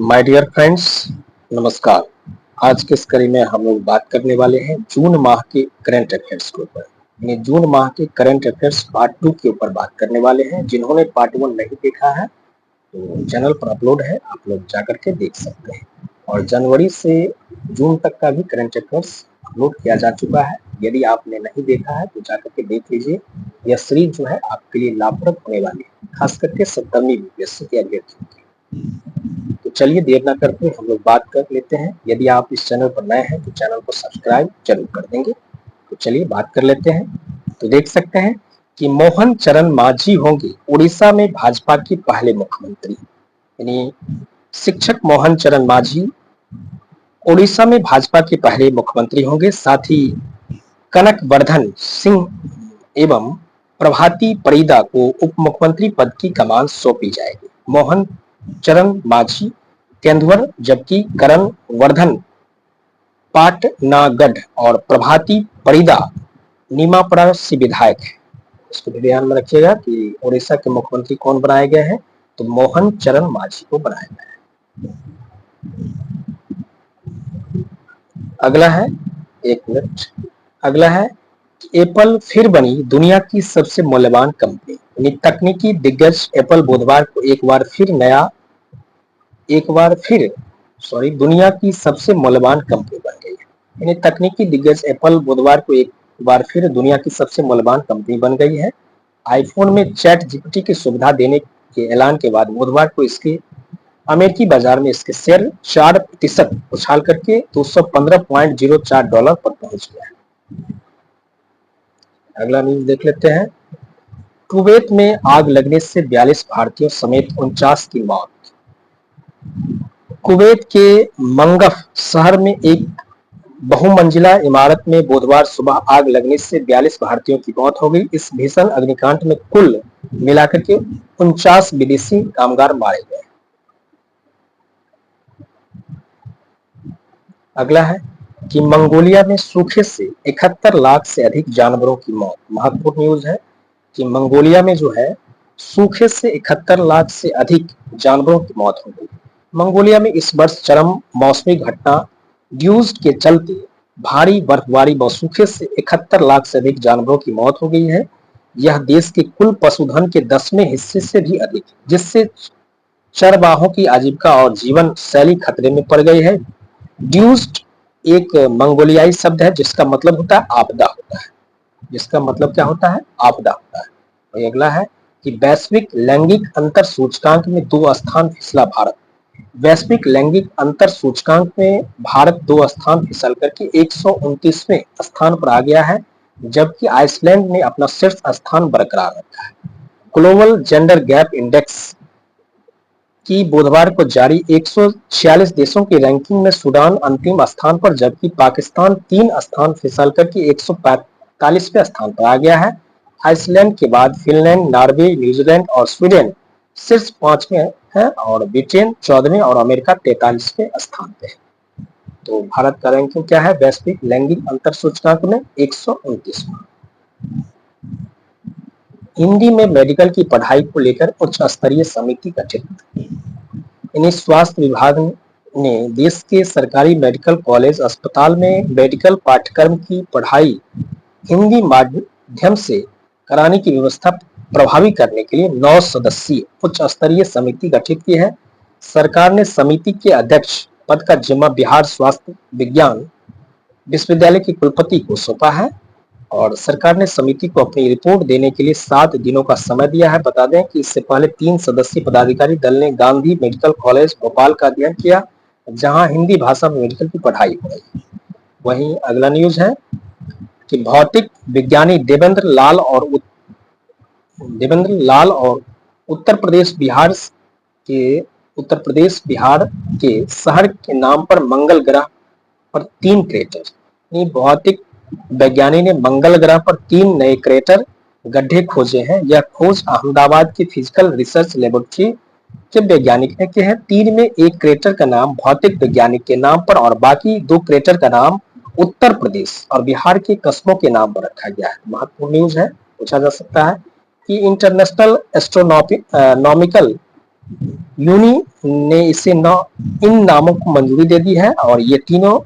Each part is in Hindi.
माय डियर फ्रेंड्स, नमस्कार। आज के इस कड़ी में हम लोग बात करने वाले हैं जून माह के करंट अफेयर्स के ऊपर। यानी जून माह के करंट अफेयर्स पार्ट 2 के ऊपर बात करने वाले हैं। जिन्होंने पार्ट 1 नहीं देखा है तो चैनल पर अपलोड है, आप लोग जाकर के देख सकते हैं। और जनवरी से जून तक का भी करंट अफेयर्स अपलोड किया जा चुका है। यदि आपने नहीं देखा है तो जाकर के देख लीजिए। यह सीरीज जो है आपके लिए लाभप्रद होने वाली है, खास करके 17वीं यूपीएससी के अभ्यर्थियों की। तो चलिए देर ना करते हम लोग बात कर लेते हैं। यदि आप इस चैनल पर नए हैं तो चैनल को सब्सक्राइब जरूर कर देंगे। तो चलिए बात कर लेते हैं। तो देख सकते हैं कि मोहन चरण मांझी होंगे उड़ीसा में भाजपा के पहले मुख्यमंत्री। यानी शिक्षक मोहन चरण मांझी उड़ीसा में भाजपा के पहले मुख्यमंत्री होंगे। साथ ही कनक वर्धन सिंह एवं प्रभाती परिदा को उप मुख्यमंत्री पद की कमान सौंपी जाएगी। मोहन चरण मांझी केंदुअर, जबकि करण वर्धन पाटनागढ़ और प्रभाती परिदा नीमापड़ा से विधायक है। इसको भी ध्यान में रखिएगा कि उड़ीसा के मुख्यमंत्री कौन बनाए गए हैं, तो मोहन चरण मांझी को बनाया गया है। अगला है, एक मिनट, अगला है एप्पल फिर बनी दुनिया की सबसे मूल्यवान कंपनी। तकनीकी दिग्गज एप्पल बुधवार को एक बार फिर दुनिया की सबसे मूल्यवान कंपनी बन गई है। यानी तकनीकी दिग्गज एप्पल बुधवार को एक बार फिर दुनिया की सबसे मूल्यवान कंपनी बन गई है। आईफोन में चैट जीपीटी की सुविधा देने के ऐलान के बाद बुधवार को इसके अमेरिकी बाजार में इसके शेयर 4% उछाल करके $215.04 पर पहुंच गया है। अगला न्यूज देख लेते हैं। कुवैत में आग लगने से 42 भारतीयों समेत 49 की मौत। कुवैत के मंगफ शहर में एक बहुमंजिला इमारत में बुधवार सुबह आग लगने से 42 भारतीयों की मौत हो गई। इस भीषण अग्निकांड में कुल मिलाकर के 49 विदेशी कामगार मारे गए। अगला है कि मंगोलिया में सूखे से 71 लाख से अधिक जानवरों की मौत। महत्वपूर्ण न्यूज है कि मंगोलिया में जो है सूखे से 71 लाख से अधिक जानवरों की मौत हो गई। मंगोलिया में इस वर्ष चरम मौसमी घटना ड्यूज के चलते भारी बर्फबारी व सूखे से 71 लाख से अधिक जानवरों की मौत हो गई है। यह देश के कुल पशुधन के 10वें हिस्से से भी अधिक, जिससे चरवाहों की आजीविका और जीवन शैली खतरे में पड़ गई है। ड्यूस्ड एक मंगोलियाई शब्द है जिसका मतलब होता है आपदा होता है। जिसका मतलब क्या होता है? आपदा होता है। और अगला है कि वैश्विक लैंगिक अंतर सूचकांक में 2 स्थान फिसला भारत। वैश्विक लैंगिक अंतर सूचकांक में भारत 2 स्थान फिसल करके 129वें स्थान पर आ गया है, जबकि आइसलैंड ने अपना शीर्ष स्थान बरकरार रखा है। ग्लोबल जेंडर गैप इंडेक्स की बुधवार को जारी 146 देशों की रैंकिंग में सूडान अंतिम स्थान पर, जबकि पाकिस्तान 3 स्थान फिसल करके 145वें स्थान पर आ गया है। आइसलैंड के बाद फिनलैंड, नॉर्वे, न्यूजीलैंड और स्वीडन शीर्ष 5 में है और ब्रिटेन 14वें और अमेरिका 43वें स्थान पे है। तो भारत का रैंकिंग क्या है वैश्विक लैंगिक अंतर सूचकांक में? 129वां। हिंदी में मेडिकल की पढ़ाई को लेकर उच्च स्तरीय समिति गठित। यानी स्वास्थ्य विभाग ने देश के सरकारी मेडिकल कॉलेज अस्पताल में मेडिकल पाठ्यक्रम की पढ़ाई हिंदी माध्यम से कराने की व्यवस्था प्रभावी करने के लिए 9 सदस्यीय उच्च स्तरीय समिति गठित की है। सरकार ने समिति के अध्यक्ष पद का जिम्मा बिहार स्वास्थ्य विज्ञान विश्वविद्यालय के कुलपति को सौंपा है और सरकार ने समिति को अपनी रिपोर्ट देने के लिए 7 दिनों का समय दिया है। बता दें कि इससे पहले 3 सदस्यीय पदाधिकारी दल ने गांधी मेडिकल कॉलेज भोपाल का अध्ययन किया, जहां हिंदी भाषा में मेडिकल की पढ़ाई हो रही। वहीं अगला न्यूज है कि भौतिक विज्ञानी देवेंद्र लाल और उत्तर प्रदेश बिहार के शहर के नाम पर मंगल ग्रह पर 3 क्रेटर। भौतिक वैज्ञानिक ने मंगल ग्रह पर 3 नए क्रेटर गड्ढे खोजे हैं। यह खोज अहमदाबाद की फिजिकल रिसर्च लेबोरेटरी के वैज्ञानिक ने किए हैं। 3 में एक क्रेटर का नाम भौतिक वैज्ञानिक के नाम पर और बाकी 2 क्रेटर का नाम उत्तर प्रदेश और बिहार के कस्बों के नाम पर रखा गया है। महत्वपूर्ण न्यूज है, पूछा जा सकता है कि इंटरनेशनल एस्ट्रोनॉमिकल यूनी ने इसे इन नामों को मंजूरी दे दी है और ये तीनों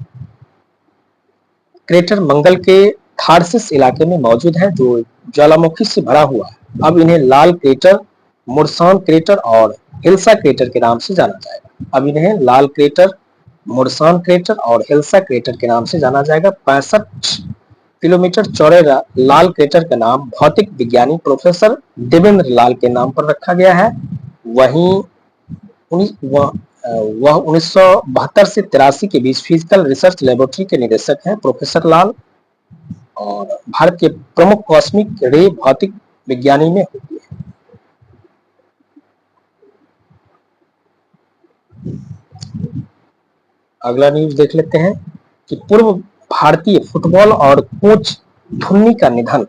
क्रेटर मंगल के थार्सिस इलाके में मौजूद है जो ज्वालामुखी से भरा हुआ है। अब इन्हें लाल क्रेटर, मुर्सान क्रेटर और हिल्सा क्रेटर के नाम से जाना जाएगा। अब इन्हें लाल क्रेटर, मुर्सान क्रेटर और हिल्सा क्रेटर के नाम से जाना जाएगा। 65 किलोमीटर चौड़े लाल क्रेटर का नाम भौतिक विज्ञानी प्रोफेसर देवेंद्र लाल के नाम पर रखा गया है। वहीं वह 1972 से 83 के बीच फिजिकल रिसर्च लेबोरेटरी के निदेशक हैं प्रोफेसर लाल और भारत के प्रमुख कॉस्मिक रे भौतिक विज्ञानी में होती है। अगला न्यूज देख लेते हैं कि पूर्व भारतीय फुटबॉल और कोच चौथुन्नी का निधन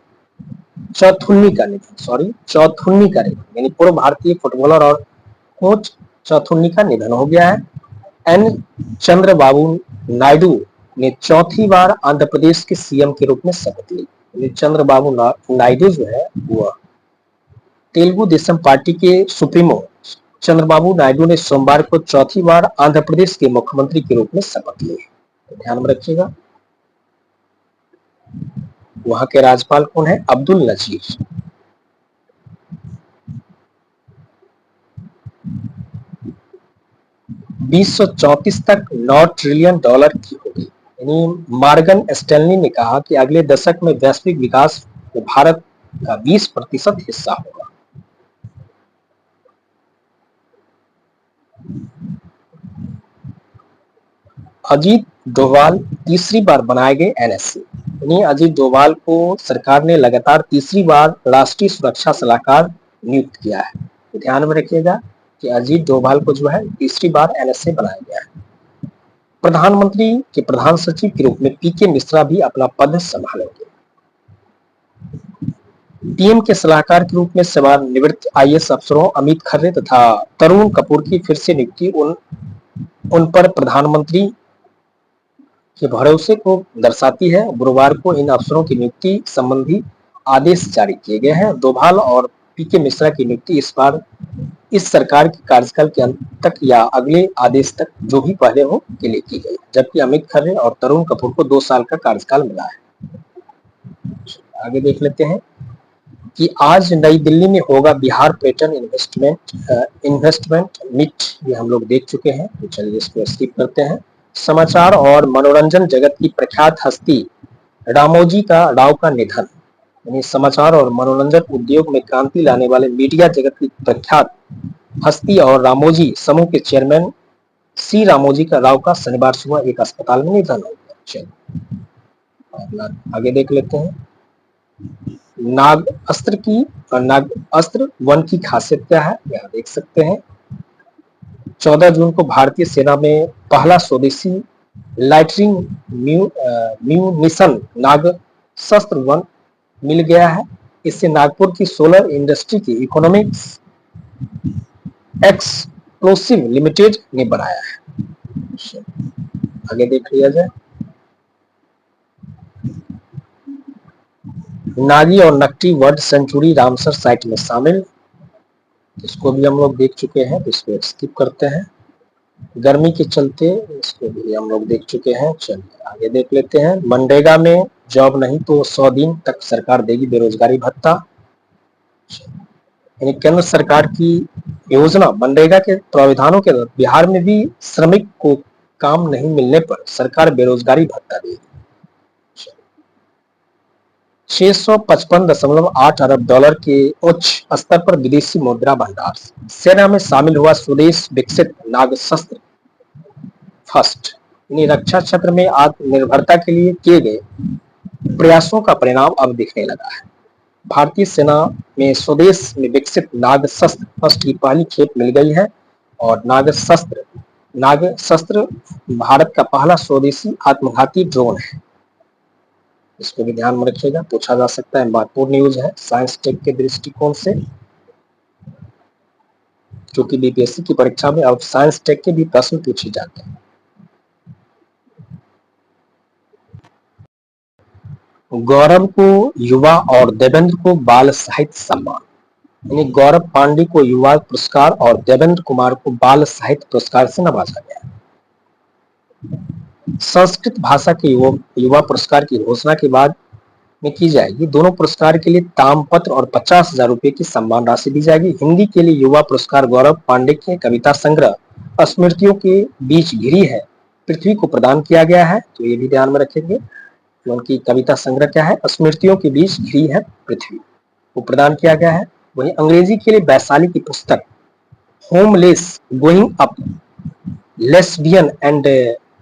यानी पूर्व भारतीय फुटबॉलर और कोच चौथुन्नी का निधन हो गया है। एन चंद्रबाबू नायडू ने चौथी बार आंध्र प्रदेश के सीएम के रूप में शपथ ली। चंद्रबाबू नायडू जो है वह तेलुगु देशम पार्टी के सुप्रीमो चंद्रबाबू नायडू ने सोमवार को चौथी बार आंध्र प्रदेश के मुख्यमंत्री के रूप में शपथ ली। तो ध्यान में रखिएगा। वहां के राज्यपाल कौन है? अब्दुल नजीर। $2034 तक $9 ट्रिलियन की होगी। यानी मॉर्गन स्टैनली ने कहा कि अगले दशक में वैश्विक विकास में भारत का 20% हिस्सा होगा। अजीत डोभाल तीसरी बार बनाए गए एनएससी। यानी अजीत डोभाल को सरकार ने लगातार तीसरी बार राष्ट्रीय सुरक्षा सलाहकार नियुक्त किया है। तो ध्यान में रखिएगा कि अजीत डोभाल को जो है तीसरी बार एनएसए बनाया गया है। प्रधानमंत्री के प्रधान सचिव के रूप में पीके मिश्रा भी अपना पद संभालेंगे। पीएम के सलाहकार के रूप में सेवानिवृत्त आईएएस अफसरों अमित खरे तथा तरुण कपूर की फिर से नियुक्ति उन पर प्रधानमंत्री के भरोसे को दर्शाती है। गुरुवार को इन अफसरों की नियुक्ति संबंधी आदेश जारी किए गए हैं। डोभाल और पीके मिश्रा की नियुक्ति इस बार इस सरकार के कार्यकाल के अंत तक या अगले आदेश तक जो भी पहले हो के लिए की गई, जबकि अमित खरे और तरुण कपूर को 2 साल का कार्यकाल मिला है। आगे देख लेते हैं कि आज नई दिल्ली में होगा बिहार पैटर्न इन्वेस्टमेंट मीट। ये हम लोग देख चुके हैं, तो चलिए इसको स्किप करते हैं। समाचार और मनोरंजन जगत की प्रख्यात हस्ती रामोजी राव का निधन। यानी समाचार और मनोरंजन उद्योग में क्रांति लाने वाले मीडिया जगत की प्रख्यात हस्ती और रामोजी समूह के चेयरमैन सी रामोजी राव का शनिवार सुबह एक अस्पताल में निधन हो गया। आगे देख लेते हैं। नाग अस्त्र वन की खासियत क्या है, यहाँ देख सकते हैं। 14 जून को भारतीय सेना में पहला स्वदेशी लाइटनिंग म्यूनिशन नागशस्त्र वन मिल गया है। इससे नागपुर की सोलर इंडस्ट्री की इकोनॉमिक्स एक्सप्लोसिव लिमिटेड ने बनाया है। आगे देख लिया जाए। नागी और Nakti world century Ramsar site में शामिल, इसको भी हम लोग देख चुके हैं, तो इसको स्किप करते हैं। गर्मी के चलते इसको भी हम लोग देख चुके हैं। चलिए आगे देख लेते हैं। मनरेगा में जॉब नहीं तो 100 दिन तक सरकार देगी बेरोजगारी भत्ता। यानी केंद्र सरकार की योजना मनरेगा के प्रावधानों के तहत बिहार में भी श्रमिक को काम नहीं मिलने पर सरकार बेरोजगारी भत्ता देगी। $655.8 अरब के उच्च स्तर पर विदेशी मुद्रा भंडार। सेना में शामिल हुआ स्वदेश विकसित नागशस्त्र फर्स्ट। रक्षा क्षेत्र में आत्मनिर्भरता के लिए किए गए प्रयासों का परिणाम अब दिखने लगा है। भारतीय सेना में स्वदेश में विकसित नागशस्त्र फर्स्ट की पहली खेप मिल गई है और नागशस्त्र भारत का पहला स्वदेशी आत्मघाती ड्रोन है। इसको भी ध्यान में रखिएगा, पूछा जा सकता है। महत्वपूर्ण न्यूज है साइंस टेक के दृष्टिकोण से, क्योंकि बीपीएससी की परीक्षा में अब साइंस टेक के भी प्रश्न पूछे जाते हैं। गौरव को युवा और देवेंद्र को बाल साहित्य सम्मान। यानी गौरव पांडे को युवा पुरस्कार और देवेंद्र कुमार को बाल साहित्य पुरस्कार से नवाजा गया। संस्कृत भाषा के युवा पुरस्कार की घोषणा के बाद में की जाएगी। दोनों पुरस्कार के लिए तामपत्र और 50,000 रुपए की सम्मान राशि दी जाएगी। हिंदी के लिए युवा पुरस्कार गौरव पांडे के कविता संग्रह स्मृतियों के बीच घिरी है पृथ्वी को प्रदान किया गया है। तो ये भी ध्यान में रखेंगे कि उनकी कविता संग्रह क्या है, स्मृतियों के बीच घिरी है पृथ्वी को प्रदान किया गया है। वहीं अंग्रेजी के लिए वैशाली की पुस्तक homeless going up lesbian and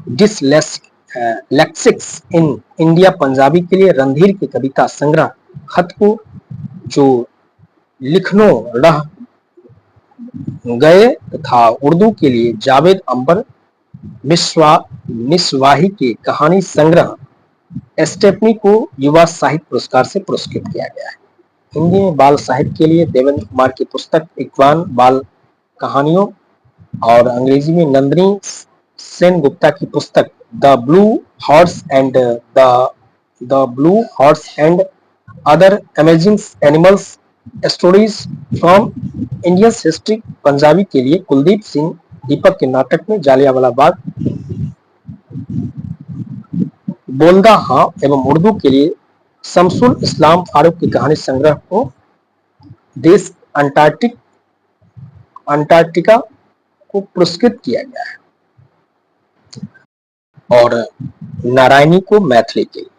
dyslexics in India, Punjabi के लिए रणधीर की कविता संग्रह खत को जो लिखनो रह गए तथा उर्दू के लिए जावेद अंबर मिसवाही के कहानी संग्रह स्टेपनी को युवा साहित्य पुरस्कार से पुरस्कृत किया गया है। हिंदी में बाल साहित्य के लिए देवेंद्र कुमार की पुस्तक इक्बान बाल कहानियों और अंग्रेजी में नंदिनी सेन गुप्ता की पुस्तक the blue horse and other amazing animals stories from Indian history, Punjabi के लिए कुलदीप सिंह दीपक के नाटक में जालियांवाला बाग बोलदा हाँ, एवं उर्दू के लिए शमसुल इस्लाम फारूक की कहानी संग्रह को देश अंटार्कटिका को पुरस्कृत किया गया है। और नारायणी को मैथिली के लिए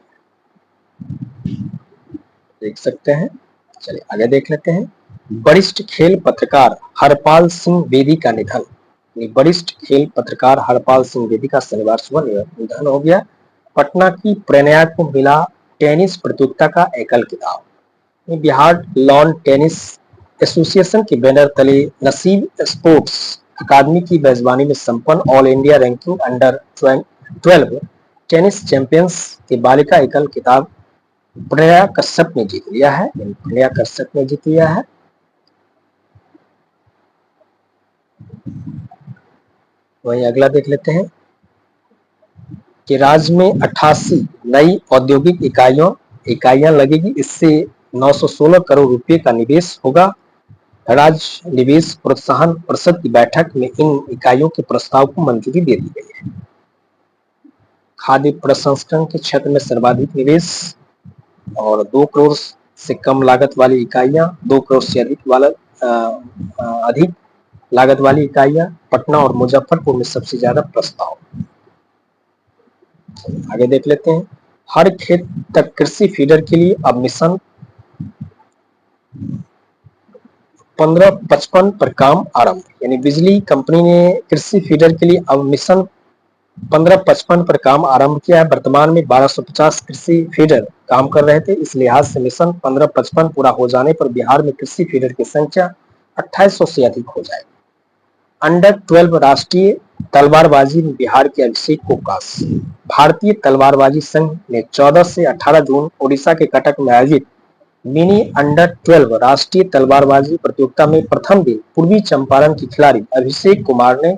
देख सकते हैं। चलिए आगे देख लेते हैं। वरिष्ठ खेल पत्रकार हरपाल सिंह बेदी का निधन। वरिष्ठ खेल पत्रकार हरपाल सिंह बेदी का शनिवार सुबह निधन हो गया। पटना की प्रणया को मिला टेनिस प्रतियोगिता का एकल खिताब। बिहार लॉन टेनिस एसोसिएशन के बैनर तले नसीब स्पोर्ट्स अकादमी की मेजबानी में संपन्न all India ranking under 12 tennis champions के बालिका एकल खिताब प्रणया कश्यप ने जीत लिया है। वहीं अगला देख लेते हैं कि राज्य में 88 नई औद्योगिक इकाइयां लगेगी। इससे 916 करोड़ रुपए का निवेश होगा। राज्य निवेश प्रोत्साहन परिषद की बैठक में इन इकाइयों के प्रस्ताव को मंजूरी दे दी गई है। खाद्य प्रसंस्करण के क्षेत्र में सर्वाधिक निवेश और 2 करोड़ से कम लागत वाली इकाइयां, 2 करोड़ से अधिक लागत वाली इकाइयां पटना और मुजफ्फरपुर में सबसे ज्यादा प्रस्ताव। आगे देख लेते हैं। हर खेत तक कृषि फीडर के लिए अब मिशन 1555 पर काम आरंभ। यानी बिजली कंपनी ने कृषि फीडर के लिए अब मिशन 1555 पर काम आरंभ किया है। वर्तमान में 1250 कृषि फीडर काम कर रहे थे। इस लिहाज से मिशन 1555 पूरा हो जाने पर बिहार में कृषि फीडर की संख्या 2800 से अधिक हो जाएगी। अंडर 12 राष्ट्रीय तलवारबाजी में बिहार के अभिषेक को कांस। भारतीय तलवारबाजी संघ ने 14 से 18 जून ओडिशा के कटक में आयोजित मिनी अंडर 12 राष्ट्रीय तलवारबाजी प्रतियोगिता में प्रथम दिन पूर्वी चंपारण के खिलाड़ी अभिषेक कुमार ने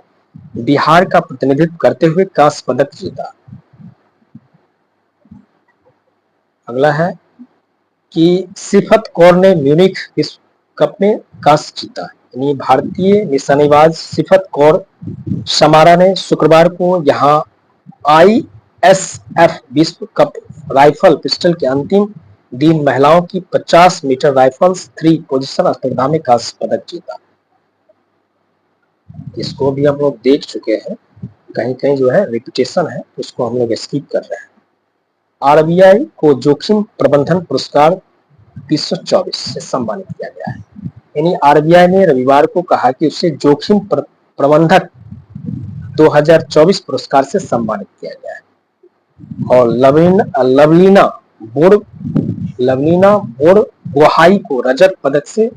बिहार का प्रतिनिधित्व करते हुए कांस्य पदक जीता। अगला है कि सिफत कौर ने म्यूनिख विश्व कप में कांस्य जीता। यानी भारतीय निशानेबाज सिफत कौर समारा ने शुक्रवार को यहां ISF विश्व कप राइफल पिस्टल के अंतिम दिन महिलाओं की 50 मीटर राइफल्स 3 पोजीशन स्पर्धा में कांस्य पदक जीता। इसको भी हम लोग देख चुके हैं, कहीं कहीं जो है रिपीटेशन है, उसको हम लोग स्किप कर रहे हैं। RBI को जोखिम प्रबंधन पुरस्कार 324 से सम्मानित किया गया है। यानी RBI ने रविवार को कहा कि उसे जोखिम प्रबंधक 2024 पुरस्कार से सम्मानित किया गया है। और लवलीना बोरगोहाई को रजत पदक से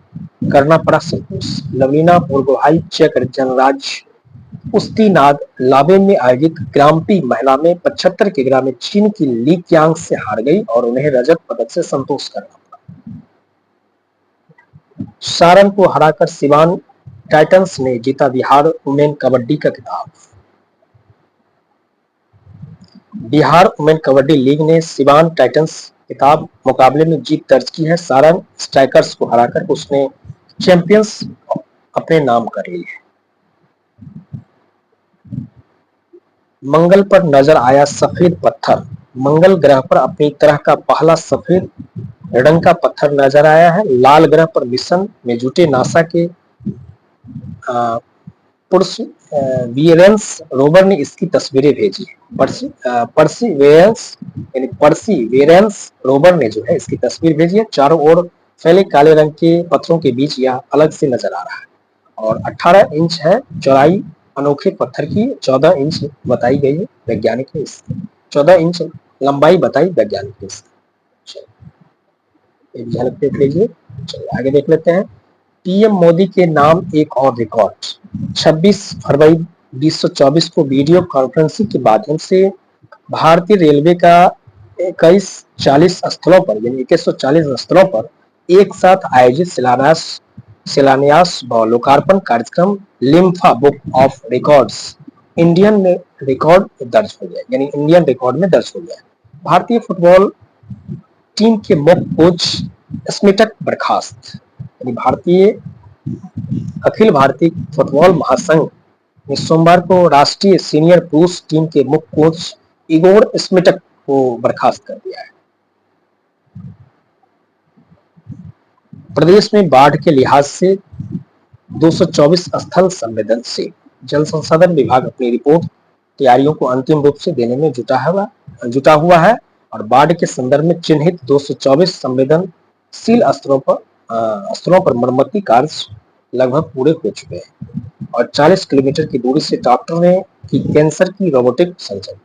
करना पड़ा संतोष। लवलीना बोरगोहाई चेक गणराज्य कुश्ती नाग लावेन में आयोजित ग्राम्पी महिला में 75 किलोग्राम में चीन की ली क्यांग से हार गई और उन्हें रजत पदक से संतोष करना पड़ा। सारण को हराकर सिवान टाइटंस ने जीता बिहार वुमेन कबड्डी का खिताब। बिहार वुमेन कबड्डी लीग ने सिवान टाइटंस खिताब मुकाबले में जीत दर्ज की है। सारण स्ट्राइकर्स को हराकर उसने चैंपियंस अपने नाम कर ली है। मंगल पर नजर आया सफेद पत्थर। मंगल ग्रह पर अपनी तरह का पहला सफेद रंग का पत्थर नजर आया है। लाल ग्रह पर मिशन में जुटे नासा के परसिवियरेंस रोवर ने इसकी तस्वीरें भेजी। परसिवियरेंस रोवर ने जो है इसकी तस्वीर भेजी है। चारों ओर फैले काले रंग के पत्थरों के बीच यह अलग से नजर आ रहा है और 18 इंच है चौड़ाई अनोखे पत्थर की। 14 इंच बताई गई है वैज्ञानिक ने इसकी। 14 इंच लंबाई बताई वैज्ञानिक ने इसकी। एक झलक देख लीजिए। चलिए आगे देख लेते हैं। पीएम मोदी के नाम एक और रिकॉर्ड। 26 फरवरी 2024 को वीडियो कॉन्फ्रेंसिंग के माध्यम से भारतीय रेलवे का 2140 स्थलों पर यानी 2140 स्थलों पर एक साथ आयोजित शिलान्यास व लोकार्पण कार्यक्रम Limca book of records Indian record दर्ज हो गया यानी इंडियन रिकॉर्ड में दर्ज हो गया। भारतीय फुटबॉल टीम के मुख्य कोच स्मिटक बर्खास्त यानी अखिल भारतीय फुटबॉल महासंघ ने सोमवार को राष्ट्रीय सीनियर पुरुष टीम के मुख्य कोच इगोर स्मिटक को बर्खास्त कर दिया है। प्रदेश में बाढ़ के लिहाज से 224 स्थल संवेदनशील। जल संसाधन विभाग अपनी रिपोर्ट तैयारियों को अंतिम रूप से देने में जुटा हुआ है और बाढ़ के संदर्भ में चिन्हित 224 संवेदनशील स्तरों पर मरम्मती कार्य लगभग पूरे हो चुके हैं और 40 किलोमीटर की दूरी से डॉक्टर ने की कैंसर की रोबोटिक सर्जरी।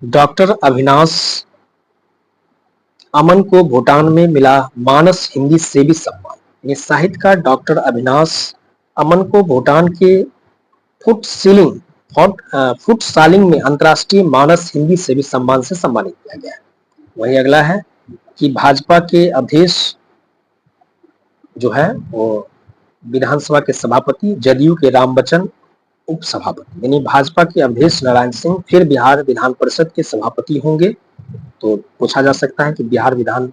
डॉक्टर अविनाश अमन को भूटान में मिला मानस हिंदी सेवी सम्मान। ये साहित्यकार डॉक्टर अविनाश अमन को भूटान के फुटसालिंग में अंतर्राष्ट्रीय मानस हिंदी सेवी सम्मान से सम्मानित किया गया है। वहीं अगला है कि भाजपा के अध्यक्ष जो है वो विधानसभा के सभापति, जदयू के रामबचन उपसभापति यानी भाजपा के अवधेश नारायण सिंह फिर बिहार विधान परिषद के सभापति होंगे। तो पूछा जा सकता है कि बिहार विधान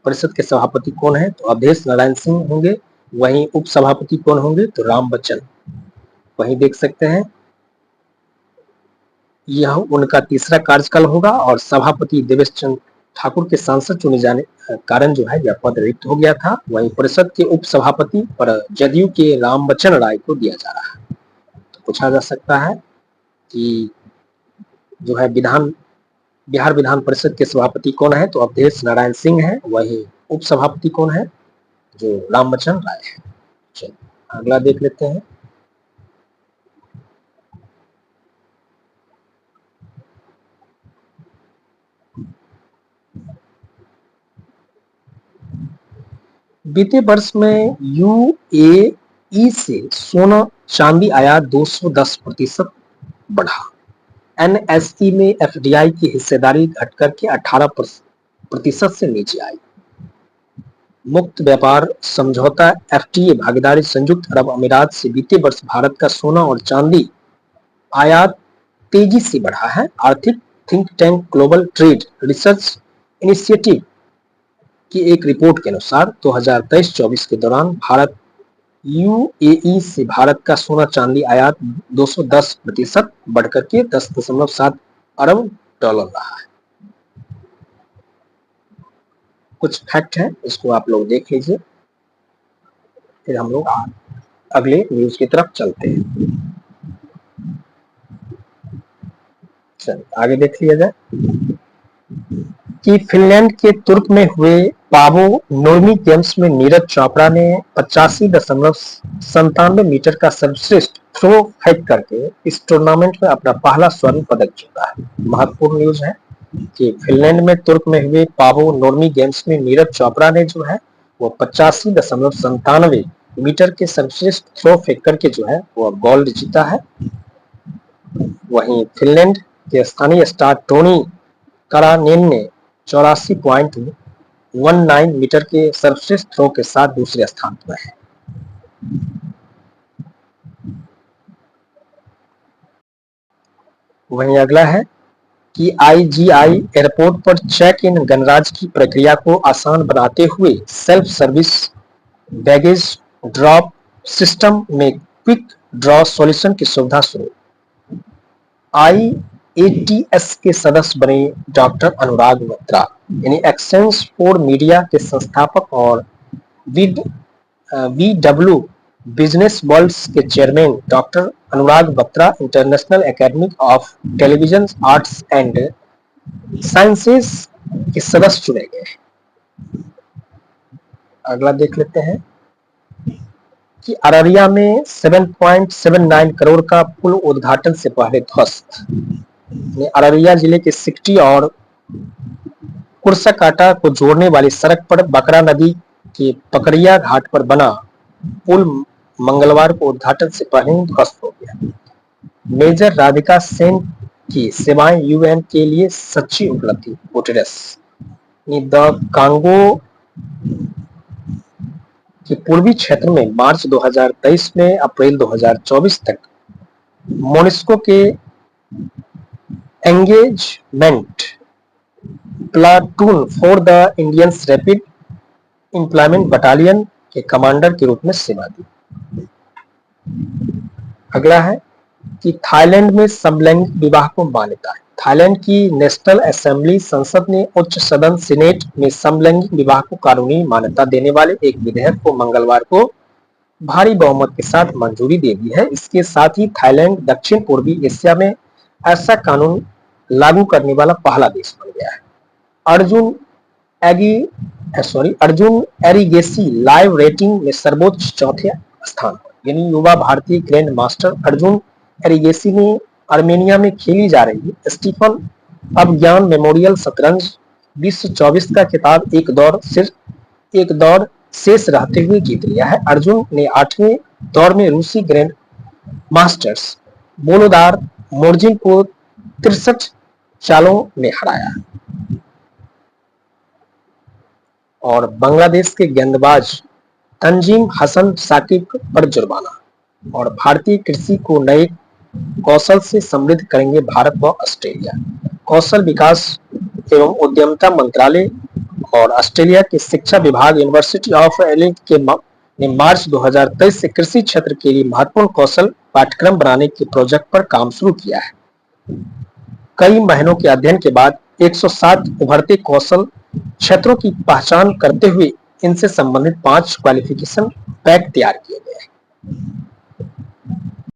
परिषद के सभापति कौन है, तो अवधेश नारायण सिंह होंगे। वहीं उपसभापति कौन होंगे, तो राम बच्चन। वहीं देख सकते हैं यह उनका तीसरा कार्यकाल होगा और सभापति देवेश चंद्र ठाकुर के सांसद चुने जाने कारण जो है यह पद रिक्त हो गया था। वहीं परिषद के उप सभापति पर जदयू के रामबच्चन राय को दिया जा रहा है। तो पूछा जा सकता है कि जो है बिहार विधान परिषद के सभापति कौन है, तो अवधेश नारायण सिंह है। वही उप सभापति कौन है, जो रामबच्चन राय है। चलिए अगला देख लेते हैं। बीते वर्ष में यूएई से सोना चांदी आयात 210% बढ़ा। एनएसई में एफडीआई की हिस्सेदारी घटकर के 18% से नीचे आई। मुक्त व्यापार समझौता एफटीए भागीदारी संयुक्त अरब अमीरात से बीते वर्ष भारत का सोना और चांदी आयात तेजी से बढ़ा है। आर्थिक think tank global trade research initiative की एक रिपोर्ट के अनुसार 2023-24 के दौरान भारत यूएई से भारत का सोना चांदी आयात 210% बढ़कर के 10.7 अरब डॉलर रहा है। कुछ फैक्ट है, इसको आप लोग देख लीजिए, फिर हम लोग अगले न्यूज की तरफ चलते हैं। चलिए आगे देख लिया जाए कि फिनलैंड के तुर्क में हुए पावो नूर्मी गेम्स में नीरज चोपड़ा ने 85.97 मीटर का सर्वश्रेष्ठ थ्रो फेंक करके इस टूर्नामेंट में अपना पहला स्वर्ण पदक जीता है। महत्वपूर्ण न्यूज है कि फिनलैंड में तुर्क में हुए पावो नूर्मी गेम्स में नीरज चोपड़ा ने जो है वो 85.97 मीटर के सर्वश्रेष्ठ थ्रो फेंक करके जो है वो गोल्ड जीता है। वहीं फिनलैंड के स्थानीय स्टार टोनी करानेन ने 84.19 मीटर के सर्वश्रेष्ठ थ्रो के साथ दूसरे स्थान पर है। वहीं अगला है कि आईजीआई एयरपोर्ट पर चेक इन गणराज्य की प्रक्रिया को आसान बनाते हुए self service baggage drop system में क्विक ड्रॉ सॉल्यूशन की सुविधा शुरू। आईएटीएस के सदस्य बने डॉक्टर अनुराग बत्रा, यानी एक्सचेंज फॉर मीडिया के संस्थापक और वीडब्ल्यू बिजनेस वर्ल्ड के chairman doctor Anurag Batra international academy of television arts and sciences के सदस्य चुने गए। अगला देख लेते हैं कि अररिया में 7.79 करोड़ का पुल उद्घाटन से पहले ध्वस्त। अररिया जिले के सिकटी और कुर्साकाटा को जोड़ने वाली सड़क पर बकरा नदी के पकड़िया घाट पर बना पुल मंगलवार को उद्घाटन से पहले ही ध्वस्त हो गया। मेजर राधिका सेन की सेवाएं यूएन के लिए सच्ची उपलब्धि। गुटेरेस द कांगो के पूर्वी क्षेत्र में मार्च 2023 में अप्रैल 2024 तक मोनिस्को के engagement platoon for the Indian rapid employment battalion के कमांडर के रूप में सेवा दी। अगला है कि थाईलैंड में समलैंगिक विवाह को मान्यता है। थाईलैंड की नेशनल असेंबली संसद ने उच्च सदन सीनेट में समलैंगिक विवाह को कानूनी मान्यता देने वाले एक विधेयक को मंगलवार को भारी बहुमत के साथ मंजूरी दे दी है। इसके साथ ही थाईलैंड दक्षिण पूर्वी एशिया में ऐसा कानून लागू करने वाला पहला देश बन गया है। अर्जुन एरिगेसी लाइव रेटिंग में सर्वोच्च चौथे स्थान पर, यानी युवा भारतीय ग्रैंड मास्टर अर्जुन एरिगेसी ने आर्मेनिया में खेली जा रही स्टीफन अभिज्ञान मेमोरियल शतरंज 2024 का खिताब एक दौर शेष रहते हुए जीत लिया है। अर्जुन ने 8वें दौर में रूसी ग्रैंड मास्टर्स बोलोदार मोर्जिन को 63 चालों में हराया। और बांग्लादेश के गेंदबाज तंजीम हसन साकिब पर जुर्माना। और भारतीय कृषि को नए कौशल से समृद्ध करेंगे भारत व ऑस्ट्रेलिया। कौशल विकास एवं उद्यमिता मंत्रालय और ऑस्ट्रेलिया के शिक्षा विभाग यूनिवर्सिटी ऑफ एडिलेड ने मार्च 2023 से कृषि क्षेत्र के लिए महत्वपूर्ण कौशल पाठ्यक्रम बनाने के प्रोजेक्ट पर काम शुरू किया है। कई महीनों के अध्ययन के बाद 107 उभरते कौशल क्षेत्रों की पहचान करते हुए इनसे संबंधित 5 क्वालिफिकेशन पैक तैयार किए गए हैं।